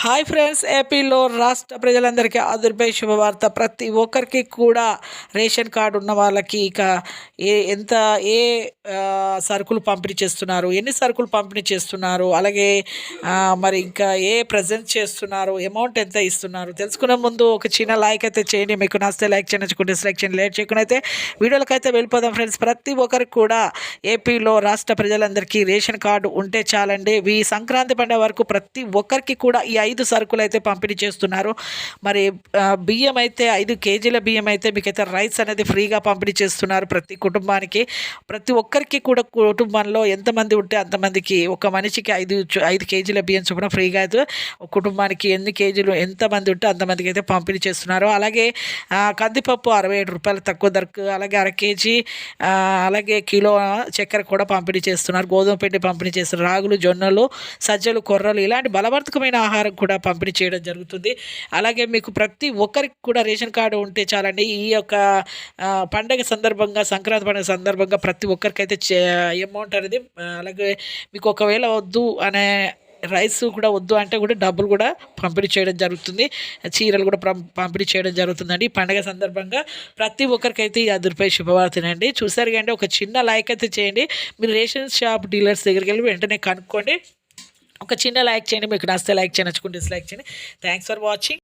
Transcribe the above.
Hi friends, ఏపీలో రాష్ట్ర ప్రజలందరికీ ఆదుర్పై శుభవార్త. ప్రతి ఒక్కరికి కూడా రేషన్ కార్డు ఉన్న వాళ్ళకి ఇక ఎంత ఏ సరుకులు పంపిణీ చేస్తున్నారు, ఎన్ని సరుకులు పంపిణీ చేస్తున్నారు, అలాగే మరి ఇంకా ఏ ప్రజెంట్ చేస్తున్నారు, అమౌంట్ ఎంత ఇస్తున్నారు తెలుసుకునే ముందు ఒక చిన్న లైక్ అయితే చేయండి. మీకు నచ్చితే లైక్ చేయించుకుంటే సెలెక్షన్ లేట్ చేయకుండా అయితే వీడియోలకు అయితే వెళ్ళిపోదాం ఫ్రెండ్స్. ప్రతి ఒక్కరికి కూడా ఏపీలో రాష్ట్ర ప్రజలందరికీ రేషన్ కార్డు ఉంటే చాలండి. ఈ సంక్రాంతి పండుగ వరకు ప్రతి ఒక్కరికి కూడా ఈ 5 సరుకులు అయితే పంపిణీ చేస్తున్నారు. మరి బియ్యం అయితే 5 కేజీల బియ్యం అయితే మీకైతే రైస్ అనేది ఫ్రీగా పంపిణీ చేస్తున్నారు ప్రతి కుటుంబానికి. ప్రతి ఒక్కరికి కూడా కుటుంబంలో ఎంతమంది ఉంటే అంతమందికి ఒక మనిషికి 5 కేజీల బియ్యం చొప్పున ఫ్రీగా అయితే కుటుంబానికి ఎన్ని కేజీలు ఎంతమంది ఉంటే అంతమందికి అయితే పంపిణీ చేస్తున్నారు. అలాగే కందిపప్పు 67 రూపాయలు తక్కువ ధరకు, అలాగే అర కేజీ అలాగే కిలో చక్కెర కూడా పంపిణీ చేస్తున్నారు. గోధుమ పిండి పంపిణీ చేస్తున్నారు. రాగులు, జొన్నలు, సజ్జలు, కొర్రలు ఇలాంటి బలవర్ధకమైన ఆహారం కూడా పంపిణీ చేయడం జరుగుతుంది. అలాగే మీకు ప్రతి ఒక్కరికి కూడా రేషన్ కార్డు ఉంటే చాలండి. ఈ యొక్క పండగ సందర్భంగా, సంక్రాంతి పండుగ సందర్భంగా ప్రతి ఒక్కరికైతే అమౌంట్ అనేది అలాగే మీకు ఒకవేళ వద్దు అనే రైస్ కూడా వద్దు అంటే కూడా డబ్బులు కూడా పంపిణీ చేయడం జరుగుతుంది. చీరలు కూడా పంపిణీ చేయడం జరుగుతుందండి. ఈ పండుగ సందర్భంగా ప్రతి ఒక్కరికైతే ఈ అదురుపై శుభవార్తనండి. చూసారు కానీ ఒక చిన్న లైక్ అయితే చేయండి. మీరు రేషన్ షాప్ డీలర్స్ దగ్గరికి వెళ్ళి వెంటనే కనుక్కోండి. ఒక చిన్న లైక్ చేయండి. మీకు నచ్చితే లైక్ చేయండి, నచ్చుకుంటే డిస్లైక్ చేయండి. Thanks for watching.